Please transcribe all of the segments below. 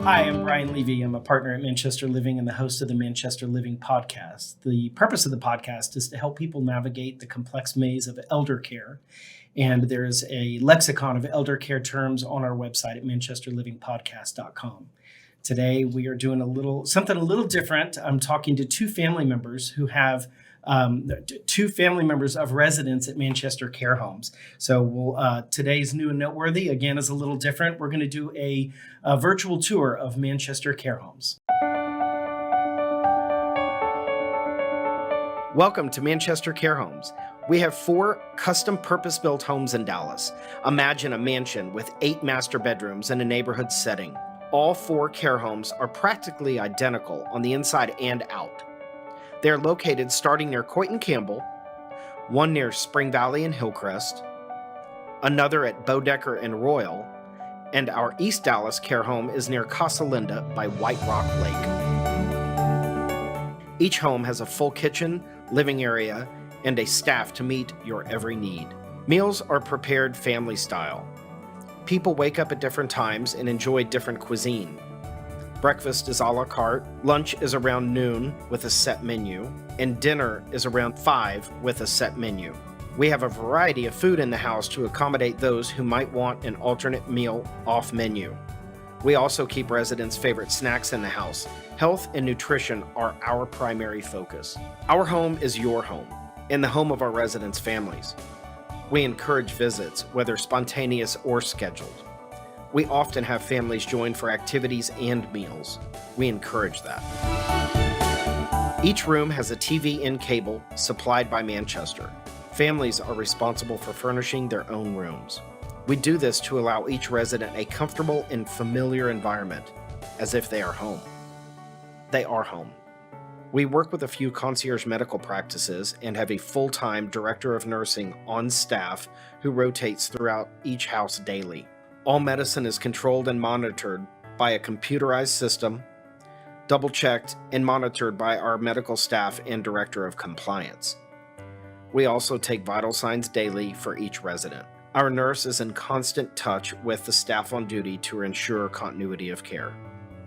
Hi, I'm Brian Levy. I'm a partner at Manchester Living and the host of the Manchester Living podcast. The purpose of the podcast is to help people navigate the complex maze of elder care. And there's a lexicon of elder care terms on our website at manchesterlivingpodcast.com. Today, we are doing something a little different. I'm talking to two family members who have two family members of residents at Manchester Care Homes. So today's new and noteworthy, again, is a little different. We're going to do a virtual tour of Manchester Care Homes. Welcome to Manchester Care Homes. We have 4 custom purpose-built homes in Dallas. Imagine a mansion with 8 master bedrooms in a neighborhood setting. All 4 care homes are practically identical on the inside and out. They are located starting near Coit and Campbell, one near Spring Valley and Hillcrest, another at Bodecker and Royal, and our East Dallas care home is near Casa Linda by White Rock Lake. Each home has a full kitchen, living area, and a staff to meet your every need. Meals are prepared family style. People wake up at different times and enjoy different cuisine. Breakfast is a la carte, lunch is around noon with a set menu, and dinner is around 5 with a set menu. We have a variety of food in the house to accommodate those who might want an alternate meal off menu. We also keep residents' favorite snacks in the house. Health and nutrition are our primary focus. Our home is your home, and the home of our residents' families. We encourage visits, whether spontaneous or scheduled. We often have families join for activities and meals. We encourage that. Each room has a TV and cable supplied by Manchester. Families are responsible for furnishing their own rooms. We do this to allow each resident a comfortable and familiar environment, as if they are home. They are home. We work with a few concierge medical practices and have a full-time director of nursing on staff who rotates throughout each house daily. All medicine is controlled and monitored by a computerized system, double-checked and monitored by our medical staff and director of compliance. We also take vital signs daily for each resident. Our nurse is in constant touch with the staff on duty to ensure continuity of care.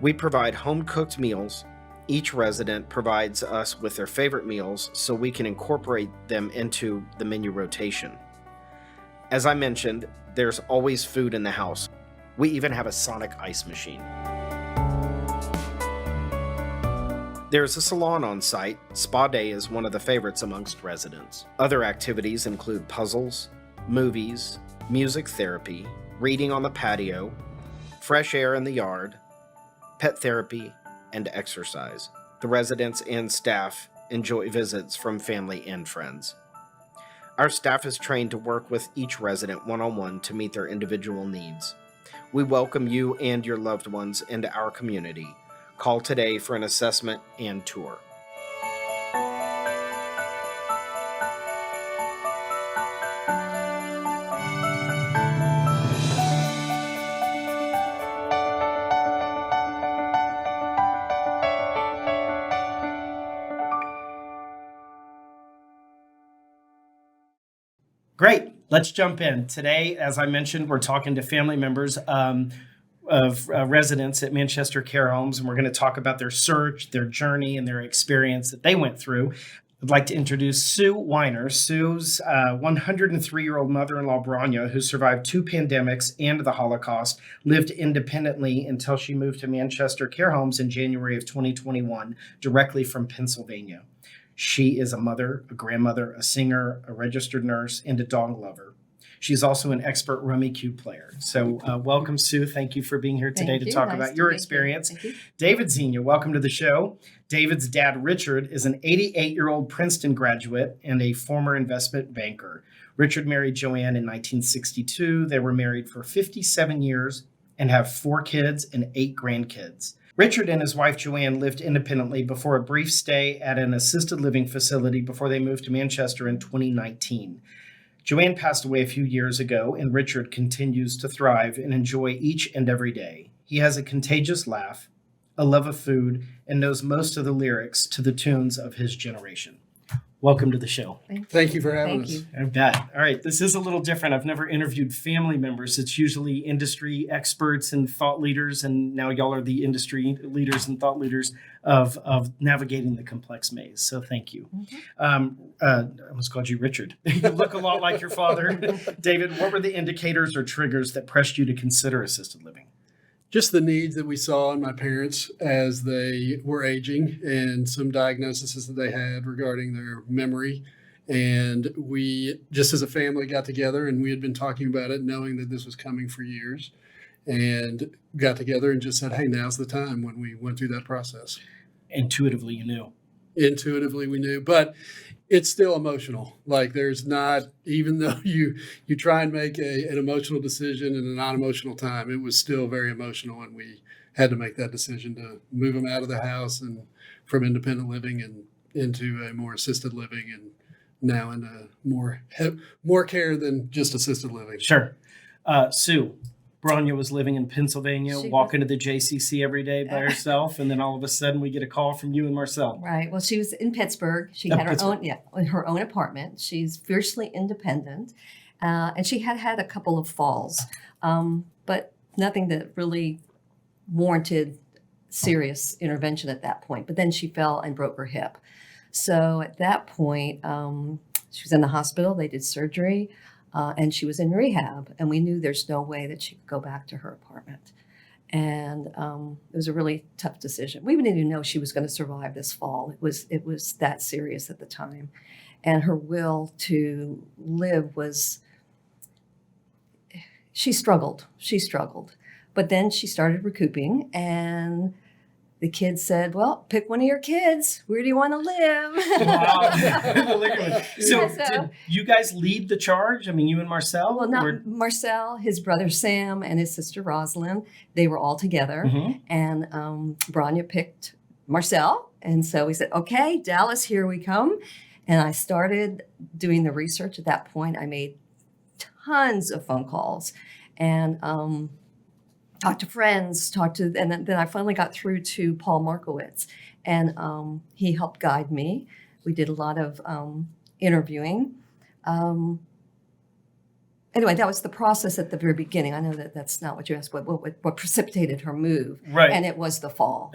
We provide home-cooked meals. Each resident provides us with their favorite meals so we can incorporate them into the menu rotation. As I mentioned, there's always food in the house. We even have a sonic ice machine. There's a salon on site. Spa day is one of the favorites amongst residents. Other activities include puzzles, movies, music therapy, reading on the patio, fresh air in the yard, pet therapy, and exercise. The residents and staff enjoy visits from family and friends. Our staff is trained to work with each resident one-on-one to meet their individual needs. We welcome you and your loved ones into our community. Call today for an assessment and tour. Great. Let's jump in. Today, as I mentioned, we're talking to family members of residents at Manchester Care Homes, and we're going to talk about their search, their journey, and their experience that they went through. I'd like to introduce Sue Weiner. Sue's 103-year-old mother-in-law, Branya, who survived 2 pandemics and the Holocaust, lived independently until she moved to Manchester Care Homes in January of 2021, directly from Pennsylvania. She is a mother, a grandmother, a singer, a registered nurse, and a dog lover. She's also an expert rummy cube player. So welcome, Sue. Thank you for being here today to talk about your experience. Thank you. David Dezina, welcome to the show. David's dad, Richard, is an 88-year-old Princeton graduate and a former investment banker. Richard married Joanne in 1962. They were married for 57 years and have 4 kids and 8 grandkids. Richard and his wife Joanne lived independently before a brief stay at an assisted living facility before they moved to Manchester in 2019. Joanne passed away a few years ago, and Richard continues to thrive and enjoy each and every day. He has a contagious laugh, a love of food, and knows most of the lyrics to the tunes of his generation. Welcome to the show. Thank you for having us. You. I bet. All right. This is a little different. I've never interviewed family members. It's usually industry experts and thought leaders. And now y'all are the industry leaders and thought leaders of navigating the complex maze. So thank you. I almost called you Richard. You look a lot like your father. David, what were the indicators or triggers that pressed you to consider assisted living? Just the needs that we saw in my parents as they were aging and some diagnoses that they had regarding their memory. And we, just as a family, got together and we had been talking about it, knowing that this was coming for years, and got together and just said, hey, now's the time when we went through that process. Intuitively, you knew. Intuitively, we knew, but it's still emotional. Like there's not, even though you try and make an emotional decision in a non-emotional time, it was still very emotional. And we had to make that decision to move them out of the house and from independent living and into a more assisted living, and now into more care than just assisted living. Sure. Sue, Branya was living in Pennsylvania, walking to the JCC every day by herself, and then all of a sudden we get a call from you and Marcel. Right. Well, she was in Pittsburgh. She had her own apartment. She's fiercely independent, and she had a couple of falls, but nothing that really warranted serious intervention at that point. But then she fell and broke her hip. So at that point, she was in the hospital. They did surgery. And she was in rehab, and we knew there's no way that she could go back to her apartment. And it was a really tough decision. We didn't even know she was going to survive this fall. It was that serious at the time. And her will to live was, she struggled. But then she started recouping, and the kids said, well, pick one of your kids. Where do you want to live? Wow. So did you guys lead the charge? I mean, you and Marcel? Well, not Marcel, his brother Sam, and his sister Rosalind. They were all together. Mm-hmm. And Branya picked Marcel. And so we said, okay, Dallas, here we come. And I started doing the research. At that point, I made tons of phone calls. And talked to friends, and then I finally got through to Paul Markowitz, and he helped guide me. We did a lot of interviewing. Anyway, that was the process at the very beginning. I know that that's not what you asked. What precipitated her move? Right, and it was the fall.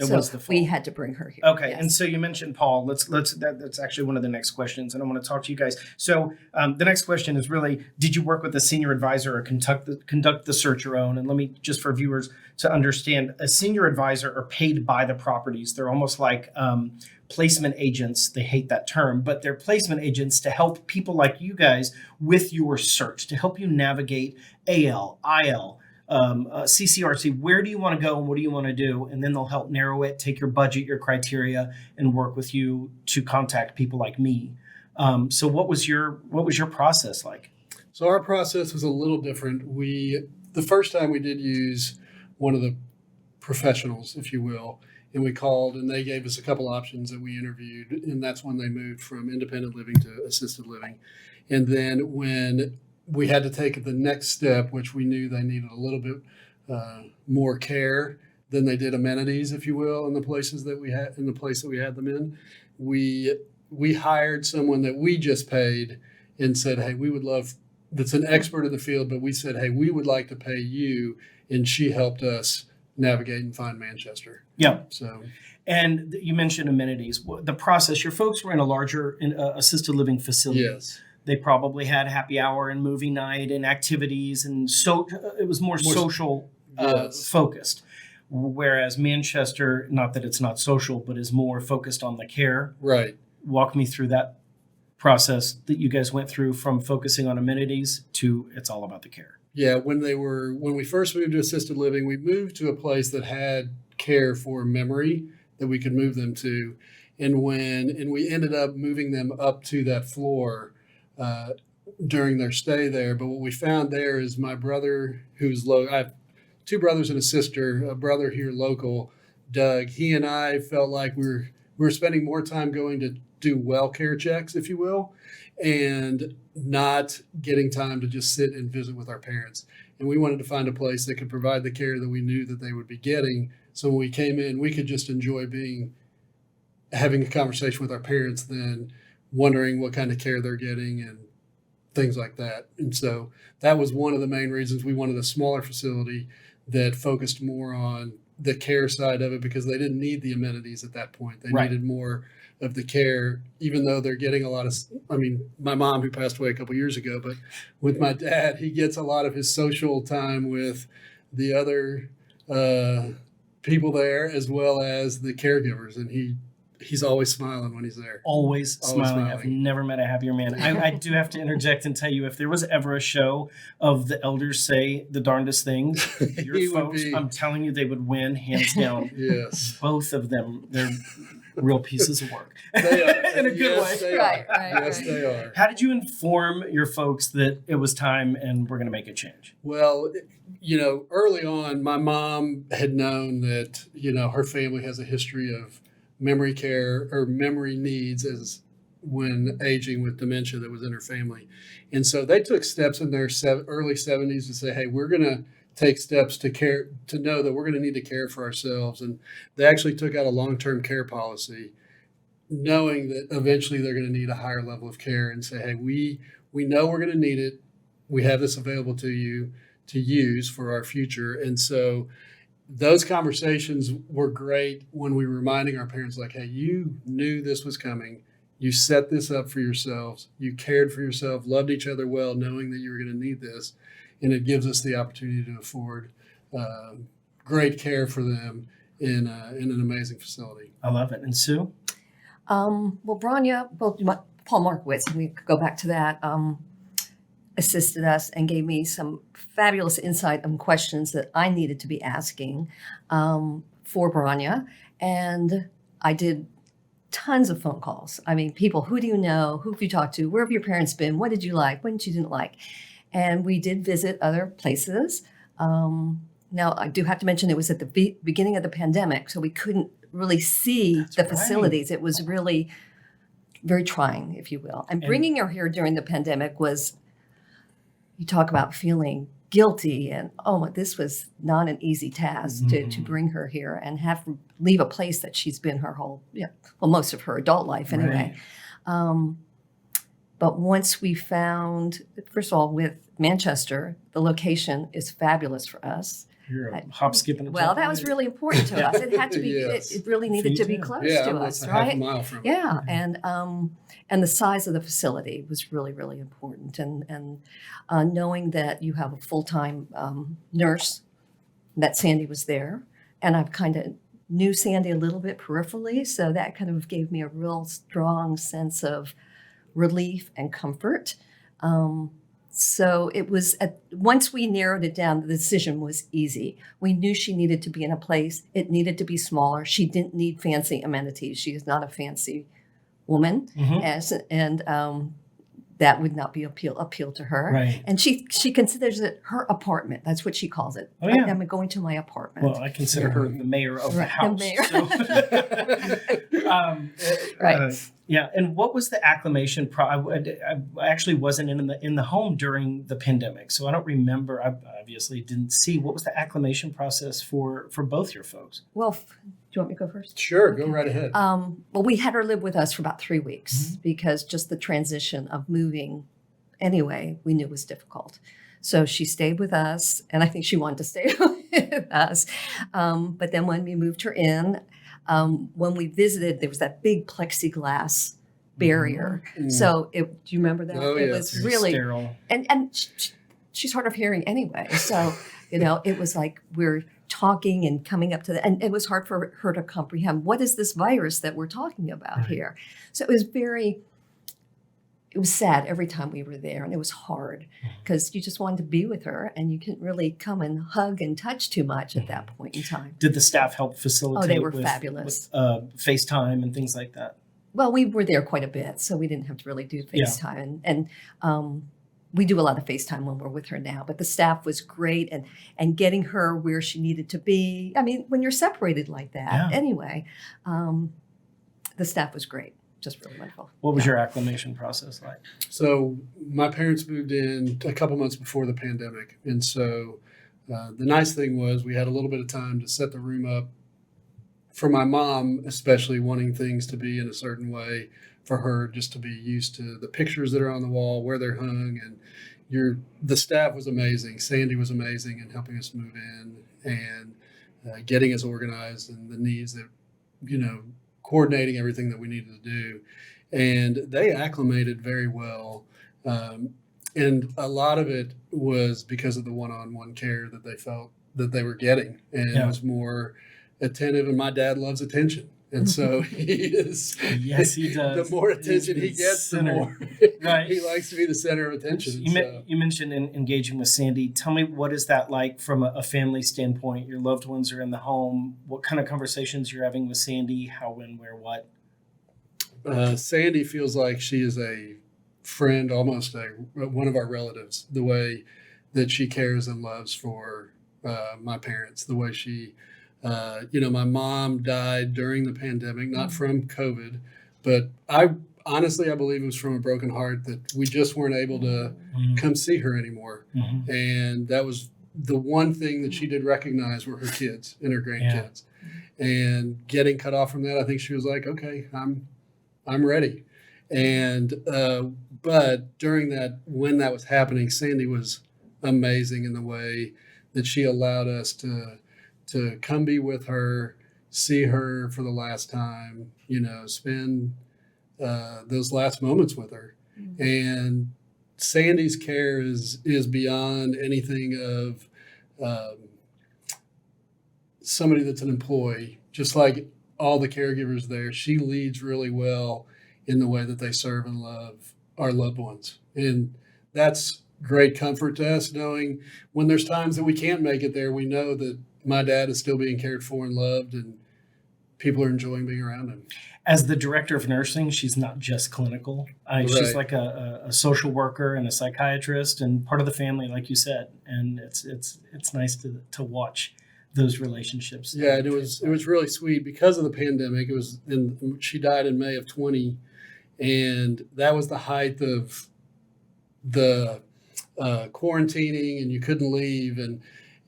We had to bring her here. Okay, yes. And so you mentioned Paul. That's actually one of the next questions, and I want to talk to you guys. So the next question is really: did you work with a senior advisor or conduct the search your own? And let me just for viewers to understand, a senior advisor are paid by the properties. They're almost like placement agents. They hate that term, but they're placement agents to help people like you guys with your search, to help you navigate AL, IL, CCRC. Where do you want to go and what do you want to do? And then they'll help narrow it, take your budget, your criteria, and work with you to contact people like me. So what was your process like? So our process was a little different. The first time we did use one of the professionals, if you will, and we called and they gave us a couple options that we interviewed. And that's when they moved from independent living to assisted living. And then when we had to take the next step, which we knew they needed a little bit more care than they did amenities, if you will, in the place that we had them in, we hired someone that we just paid and said, hey, we would love, that's an expert in the field, but we said, hey, we would like to pay you. And she helped us navigate and find Manchester. Yeah. So, and you mentioned amenities. The process, your folks were in a larger assisted living facility. Yes. They probably had happy hour and movie night and activities. And so it was more social focused. Whereas Manchester, not that it's not social, but is more focused on the care. Right. Walk me through that process that you guys went through from focusing on amenities to it's all about the care. Yeah, when we first moved to assisted living, we moved to a place that had care for memory that we could move them to. And we ended up moving them up to that floor during their stay there. But what we found there is my brother, I have two brothers and a sister, a brother here local, Doug. He and I felt like we were spending more time going to do well care checks, if you will, and not getting time to just sit and visit with our parents. And we wanted to find a place that could provide the care that we knew that they would be getting. So when we came in, we could just enjoy having a conversation with our parents then wondering what kind of care they're getting and things like that. And so that was one of the main reasons we wanted a smaller facility that focused more on the care side of it, because they didn't need the amenities at that point. They Right. needed more of the care, even though they're getting a lot of, I mean, my mom, who passed away a couple years ago, but with my dad, he gets a lot of his social time with the other people there, as well as the caregivers. And he's always smiling when he's there. Always smiling. I've smiling. never met a happier man. I do have to interject and tell you, if there was ever a show of the elders say the darndest things, your He would folks, be. I'm telling you, they would win hands down. Yes. Both of them, they're real pieces of work. They are. In a good Yes, way. they Right, are. right, Yes, right. they are. How did you inform your folks that it was time and we're going to make a change? Well, early on, my mom had known that, her family has a history of memory care or memory needs as when aging with dementia that was in her family. And so they took steps in their early 70s to say, hey, we're going to take steps to know that we're going to need to care for ourselves. And they actually took out a long-term care policy, knowing that eventually they're going to need a higher level of care, and say, hey, we know we're going to need it. We have this available to you to use for our future. And so those conversations were great when we were reminding our parents, like, hey, you knew this was coming. You set this up for yourselves. You cared for yourself, loved each other well, knowing that you were going to need this. And it gives us the opportunity to afford great care for them in an amazing facility. I love it. And Sue? Well, Branya, Paul Markowitz, we could go back to that, assisted us and gave me some fabulous insight on questions that I needed to be asking for Branya. And I did tons of phone calls. I mean, people, who do you know? Who have you talked to? Where have your parents been? What did you like? What didn't you like? And we did visit other places. Now, I do have to mention it was at the beginning of the pandemic, so we couldn't really see the facilities. It was really very trying, if you will. And bringing her here during the pandemic was, you talk about feeling guilty, and this was not an easy task to bring her here and have to leave a place that she's been her whole, most of her adult life anyway. Right. But once we found, first of all, with Manchester, the location is fabulous for us. You're a hop, skip, and a Well, jump that away. was really important to us. It had to be. Yes. It really needed to be too. close Yeah, to I'm us, like a half a right? mile from it. Yeah, and the size of the facility was really, really important, and knowing that you have a full-time nurse, that Sandy was there, and I've kind of knew Sandy a little bit peripherally, so that kind of gave me a real strong sense of relief and comfort. So it was, once we narrowed it down, the decision was easy. We knew she needed to be in a place. It needed to be smaller. She didn't need fancy amenities. She is not a fancy woman, and that would not be appeal to her. Right. And she considers it her apartment. That's what she calls it. Oh, yeah. I'm going to my apartment. Well, I consider her the mayor of the Right, house. the So. Right. Yeah, and what was the acclimation? I actually wasn't in the home during the pandemic, so I don't remember. I obviously didn't see. What was the acclimation process for both your folks? Well, do you want me to go first? Sure, go right ahead. Well, we had her live with us for about 3 weeks because just the transition of moving anyway, we knew was difficult. So she stayed with us, and I think she wanted to stay with us. But then when we moved her in, when we visited, there was that big plexiglass barrier. So do you remember that? Oh, It yeah. was Very really, sterile. and she's hard of hearing anyway. So, it was like we're talking and coming up to that. And it was hard for her to comprehend, what is this virus that we're talking about Right. here? So it was sad every time we were there, and it was hard because you just wanted to be with her, and you couldn't really come and hug and touch too much at that point in time. Did the staff help facilitate? Oh, they were with, fabulous. With, FaceTime and things like that. Well, we were there quite a bit, so we didn't have to really do Yeah. FaceTime. And we do a lot of FaceTime when we're with her now, but the staff was great, and getting her where she needed to be. I mean, when you're separated like that, Yeah. anyway, the staff was great. Just really wonderful. What was your acclimation process like? So my parents moved in a couple months before the pandemic. And so the nice thing was we had a little bit of time to set the room up for my mom, especially wanting things to be in a certain way for her just to be used to the pictures that are on the wall, where they're hung, and the staff was amazing. Sandy was amazing in helping us move in and getting us organized and the needs that, coordinating everything that we needed to do. And they acclimated very well. And a lot of it was because of the one-on-one care that they felt that they were getting, and it was more attentive. And my dad loves attention. And so he is. Yes, he does. The more attention he gets, the more right. he likes to be the center of attention. You mentioned engaging with Sandy. Tell me, what is that like from a family standpoint? Your loved ones are in the home. What kind of conversations you're having with Sandy? How, when, where, what? Sandy feels like she is a friend, almost one of our relatives. The way that she cares and loves for my parents, the way she. My mom died during the pandemic, not from COVID, but I believe it was from a broken heart that we just weren't able to come see her anymore. Mm-hmm. And that was the one thing that she did recognize were her kids and her grandkids. Yeah. And getting cut off from that, I think she was like, okay, I'm ready. And, but during that, when that was happening, Sandy was amazing in the way that she allowed us to come be with her, see her for the last time, spend those last moments with her. Mm-hmm. And Sandy's care is beyond anything of somebody that's an employee. Just like all the caregivers there, she leads really well in the way that they serve and love our loved ones. And that's great comfort to us, knowing when there's times that we can't make it there, we know that my dad is still being cared for and loved, and people are enjoying being around him. As the director of nursing, she's not just clinical. Right. She's like a social worker and a psychiatrist and part of the family, like you said. And it's nice to watch those relationships. Yeah, and it was really sweet because of the pandemic. She died in May of 20, and that was the height of the quarantining, and you couldn't leave, and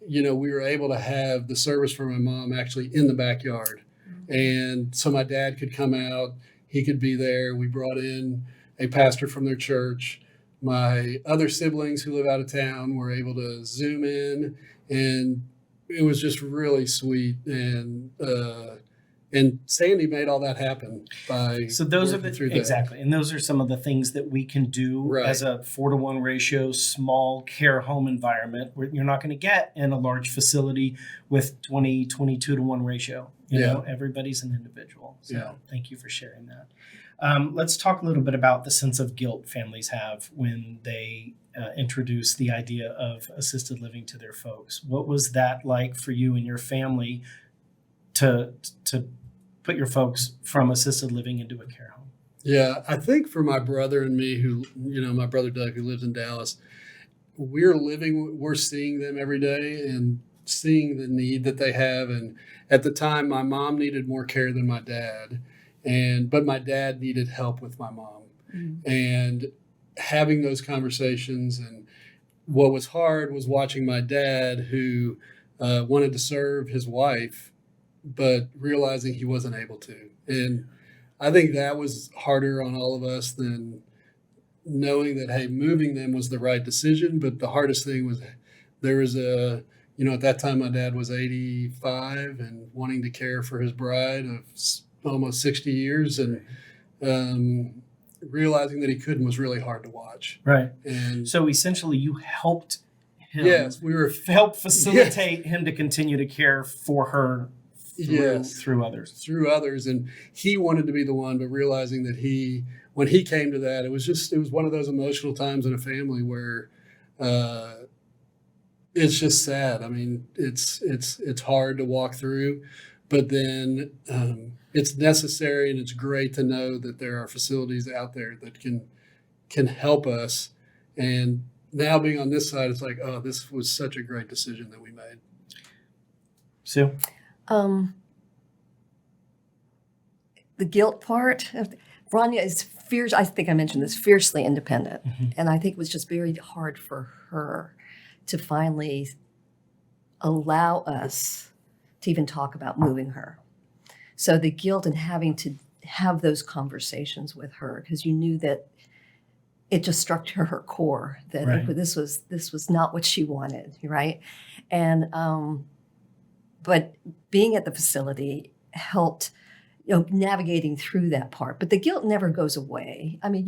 we were able to have the service for my mom actually in the backyard. Mm-hmm. And so my dad could come out, he could be there. We brought in a pastor from their church. My other siblings who live out of town were able to Zoom in, and it was just really sweet. And Sandy made all that happen by so those are exactly, and those are some of the things that we can do as a 4-to-1 ratio, small care home environment where you're not going to get in a large facility with 22-to-1 ratio. Everybody's an individual. So thank you for sharing that. Let's talk a little bit about the sense of guilt families have when they introduce the idea of assisted living to their folks. What was that like for you and your family to put your folks from assisted living into a care home? Yeah, I think for my brother and me, who, my brother Doug, who lives in Dallas, we're seeing them every day and seeing the need that they have. And at the time, my mom needed more care than my dad, but my dad needed help with my mom. Mm-hmm. And having those conversations, and what was hard was watching my dad, who wanted to serve his wife, but realizing he wasn't able to. And I think that was harder on all of us than knowing that, hey, moving them was the right decision. But the hardest thing was there was at that time my dad was 85 and wanting to care for his bride of almost 60 years. And realizing that he couldn't was really hard to watch. Right. And so essentially you helped him. Yes, help facilitate him to continue to care for her. Through others. And he wanted to be the one, but realizing that when he came to that, it was one of those emotional times in a family where it's just sad. I mean, it's hard to walk through, but then it's necessary, and it's great to know that there are facilities out there that can help us. And now being on this side, it's like, oh, this was such a great decision that we made. Sue? The guilt part of Rania is I think I mentioned this, fiercely independent. Mm-hmm. And I think it was just very hard for her to finally allow us to even talk about moving her. So the guilt and having to have those conversations with her because you knew that it just struck to her core that Right. this was not what she wanted, right? And but being at the facility helped, navigating through that part. But the guilt never goes away. I mean,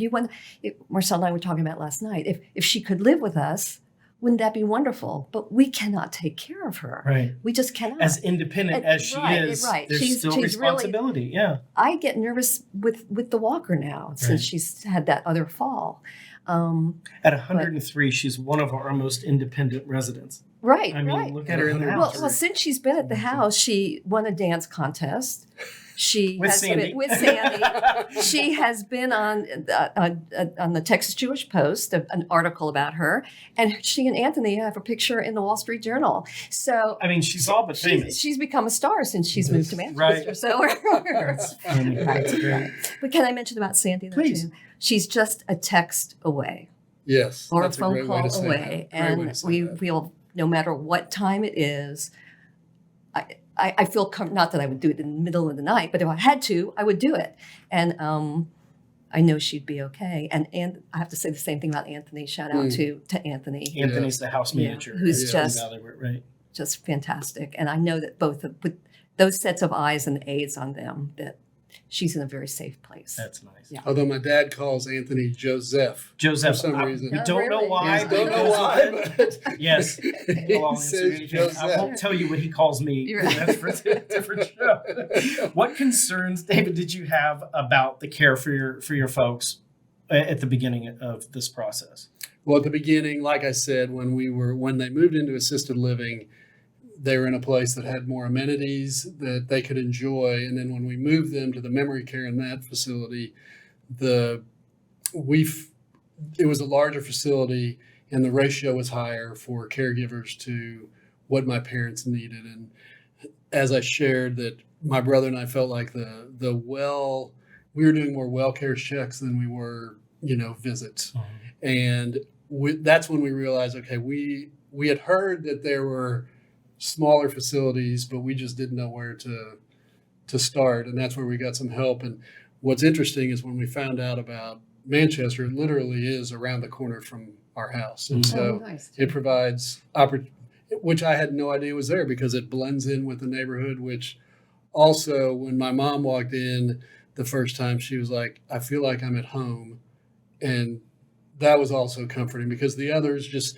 Marcel and I were talking about last night. If she could live with us, wouldn't that be wonderful? But we cannot take care of her. Right. We just cannot. As independent as she is, right. there's She's still responsibility. Yeah. I get nervous with the walker now since she's had that other fall. At 103, she's one of our most independent residents. Right. I mean, right. look at her in the house. Well, since she's been at the house, she won a dance contest. She With has Sandy. been with Sandy. She has been on the Texas Jewish Post, an article about her, and she and Anthony have a picture in the Wall Street Journal. So I mean, she's all but famous. she's become a star since she's moved to Manchester. Right. So right. But can I mention about Sandy though, Please. too? She's just a text away Yes. or a that's phone great way call to say away, that. Great way and to say we that. feel no matter what time it is. I feel not that I would do it in the middle of the night, but if I had to, I would do it. And I know she'd be okay. And I have to say the same thing about Anthony. Shout out to Anthony, Anthony's the house manager. who's just right. just fantastic. And I know that with those sets of eyes and aides on them, that she's in a very safe place. That's nice. Yeah. Although my dad calls Anthony Joseph. Joseph, For some reason. we don't know Really? why. I don't know why, but Yes. he I'll answer says anything. Joseph. I won't tell you what he calls me. You're right. That's for a different show. What concerns, David, did you have about the care for your folks at the beginning of this process? Well, at the beginning, like I said, when they moved into assisted living, they were in a place that had more amenities that they could enjoy. And then when we moved them to the memory care in that facility, it was a larger facility and the ratio was higher for caregivers to what my parents needed. And as I shared that my brother and I felt like we were doing more well care checks than we were, visits. Mm-hmm. And that's when we realized, okay, we had heard that there were smaller facilities, but we just didn't know where to start. And that's where we got some help. And what's interesting is when we found out about Manchester, it literally is around the corner from our house. And so nice. it provides which I had no idea was there because it blends in with the neighborhood, which also when my mom walked in the first time, she was like, I feel like I'm at home. And that was also comforting because the others just,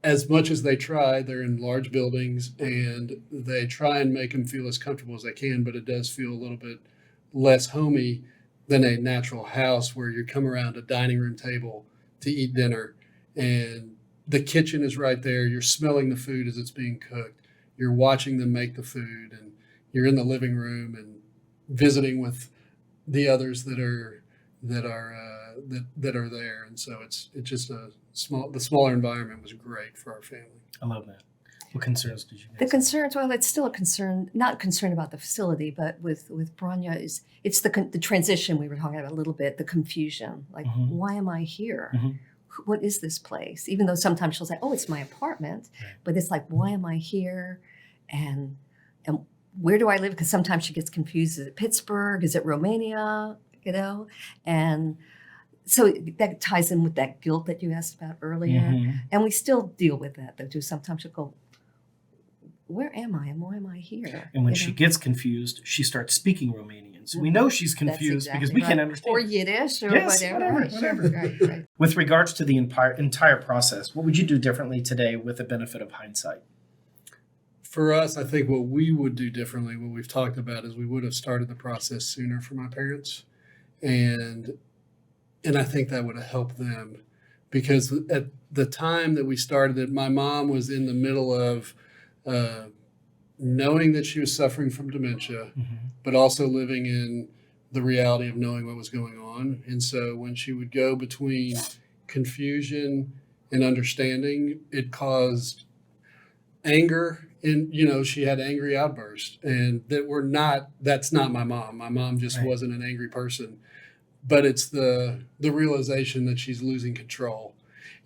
as much as they try, they're in large buildings and they try and make them feel as comfortable as they can, but it does feel a little bit less homey than a natural house where you come around a dining room table to eat dinner and the kitchen is right there. You're smelling the food as it's being cooked. You're watching them make the food and you're in the living room and visiting with the others that are there. And so it's just the smaller environment was great for our family. I love that. What concerns did you The guys? concerns, well, it's still a concern, not concern about the facility, but with Branya it's the transition we were talking about a little bit, the confusion. Like, Mhm. why am I here? Mhm. What is this place? Even though sometimes she'll say, oh, it's my apartment, Right. but it's like, why am I here? And where do I live? Because sometimes she gets confused. Is it Pittsburgh? Is it Romania? And so that ties in with that guilt that you asked about earlier. Mhm. And we still deal with that though too. Sometimes she'll go, where am I and why am I here? And when You she know? gets confused, she starts speaking Romanian. So we know she's That's confused because exactly we can't right. understand. Or Yiddish or Yes, whatever. whatever, Right, sure. whatever. Right. With regards to the entire process, what would you do differently today with the benefit of hindsight? For us, I think what we would do differently, what we've talked about, is we would have started the process sooner for my parents. And I think that would have helped them because at the time that we started it, my mom was in the middle of knowing that she was suffering from dementia, but also living in the reality of knowing what was going on. And so when she would go between confusion and understanding, it caused anger. And, she had angry outbursts and that's not my mom. My mom just Right. wasn't an angry person, but it's the realization that she's losing control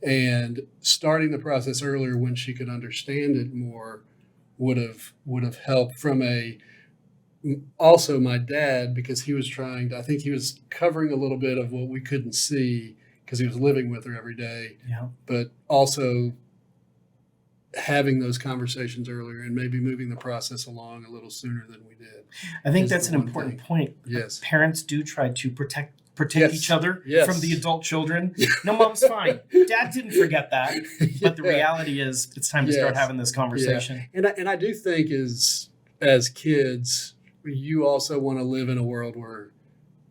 and starting the process earlier when she could understand it more would have helped from also my dad, because he was I think he was covering a little bit of what we couldn't see because he was living with her every day, Yeah. but also having those conversations earlier and maybe moving the process along a little sooner than we did. I think is that's the an one important thing. point. Yes. Parents do try to protect Yes. each other Yes. from the adult children. No, mom's fine. Dad didn't forget that. But the Yeah. reality is it's time to start Yes. having this conversation. And I do think as kids, you also want to live in a world where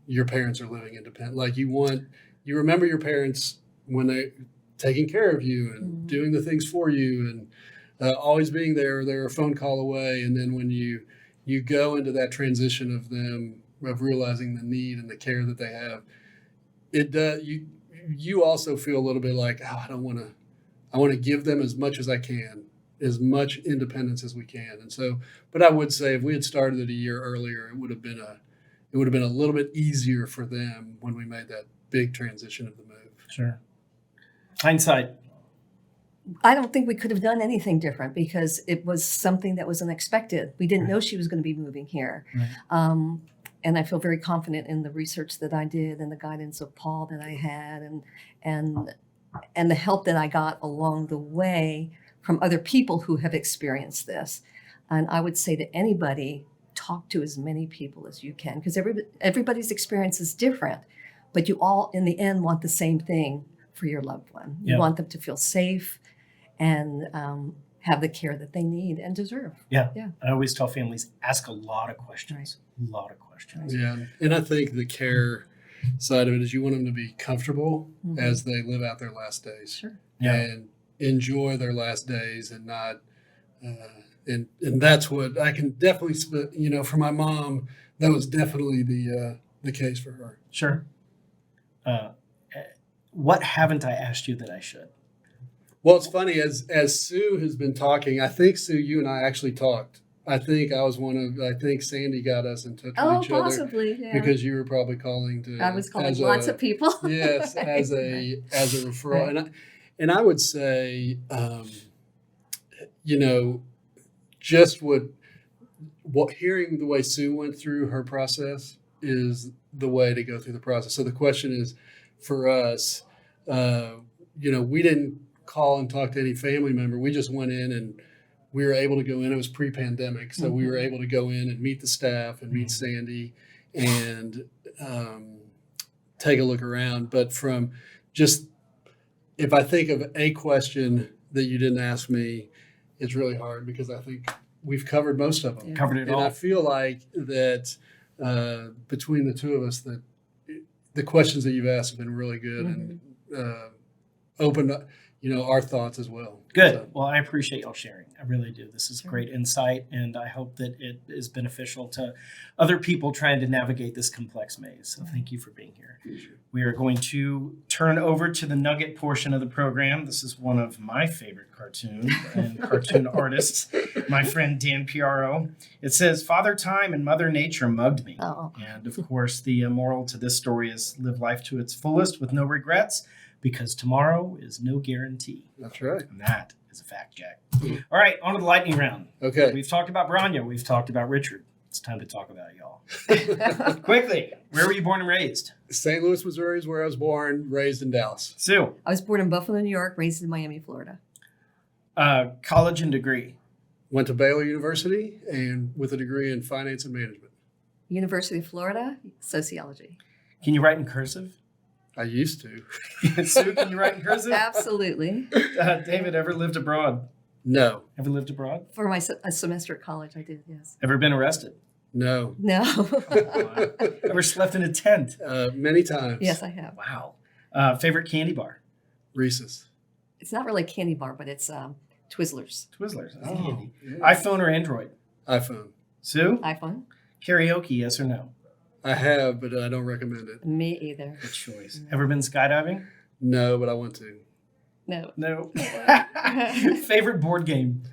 your parents are living independent. Like you remember your parents when they taking care of you and doing the things for you and always being there. They're a phone call away. And then when you go into that transition of them, of realizing the need and the care that they have, it does, you also feel a little bit like, I want to give them as much as I can, as much independence as we can. And so, but I would say if we had started it a year earlier, it would have been a little bit easier for them when we made that big transition of the move. Sure. Hindsight. I don't think we could have done anything different because it was something that was unexpected. We didn't know she was going to be moving here. Right. And I feel very confident in the research that I did and the guidance of Paul that I had and the help that I got along the way from other people who have experienced this. And I would say to anybody, talk to as many people as you can because everybody's experience is different, but you all in the end want the same thing for your loved one. You want them to feel safe and have the care that they need and deserve. Yeah. Yeah. I always tell families, ask a lot of questions. A lot of questions. Yeah. And I think the care side of it is you want them to be comfortable as they live out their last days. Sure. Yeah. And enjoy their last days and not and that's what I can definitely for my mom, that was definitely the case for her. Sure. What haven't I asked you that I should? Well, it's funny as Sue has been talking. I think Sue, you and I actually talked. I think Sandy got us in touch with each possibly, other yeah. because you were probably calling to. I was calling lots of people. Yes, as a referral, right. and I would say, just what hearing the way Sue went through her process is the way to go through the process. So the question is, for us, we didn't call and talk to any family member. We just went in and we were able to go in. It was pre-pandemic, so we were able to go in and meet the staff and meet Sandy and take a look around. But from just, if I think of a question that you didn't ask me, it's really hard because I think we've covered most of them. Yeah. Covered it all. And I feel like that between the two of us, that the questions that you've asked have been really good and opened up, our thoughts as well. Good. So, Well, I appreciate y'all sharing. I really do. This is great insight, and I hope that it is beneficial to other people trying to navigate this complex maze. So thank you for being here. We are going to turn over to the nugget portion of the program. This is one of my favorite cartoon artists, my friend Dan Piaro. It says, Father Time and Mother Nature mugged me. Oh. And of course, the moral to this story is live life to its fullest with no regrets, because tomorrow is no guarantee. that's right. And that is a fact, Jack. All right, on to the lightning round. Okay. We've talked about Branya. We've talked about Richard. It's time to talk about y'all. Quickly, where were you born and raised? St. Louis, Missouri is where I was born, raised in Dallas. Sue, I was born in Buffalo, New York, raised in Miami, Florida. college and degree. Went to Baylor University and with a degree in finance and management. University of Florida, sociology. Can you write in cursive? I used to. Sue, can you write in cursive? Absolutely. David, ever lived abroad? No. Ever lived abroad? For a semester at college, I did, yes. Ever been arrested? No. No. Ever slept in a tent? Many times. Yes, I have. Wow. Favorite candy bar? Reese's. It's not really a candy bar, but it's Twizzlers. Twizzlers. That's Oh, handy. yeah. iPhone or Android? iPhone. Sue? iPhone? Karaoke, yes or no? I have, but I don't recommend it. Me either. Good choice. Ever been skydiving? No, but I want to. No. No. Favorite board game?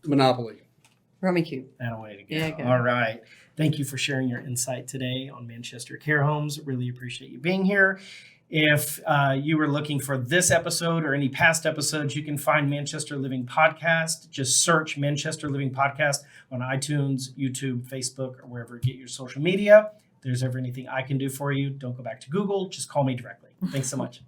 Monopoly. Rummy Cube. That way to go. Yeah, good. All right. Thank you for sharing your insight today on Manchester Care Homes. Really appreciate you being here. If you were looking for this episode or any past episodes, you can find Manchester Living Podcast. Just search Manchester Living Podcast on iTunes, YouTube, Facebook, or wherever you get your social media. If there's ever anything I can do for you, don't go back to Google. Just call me directly. Thanks so much.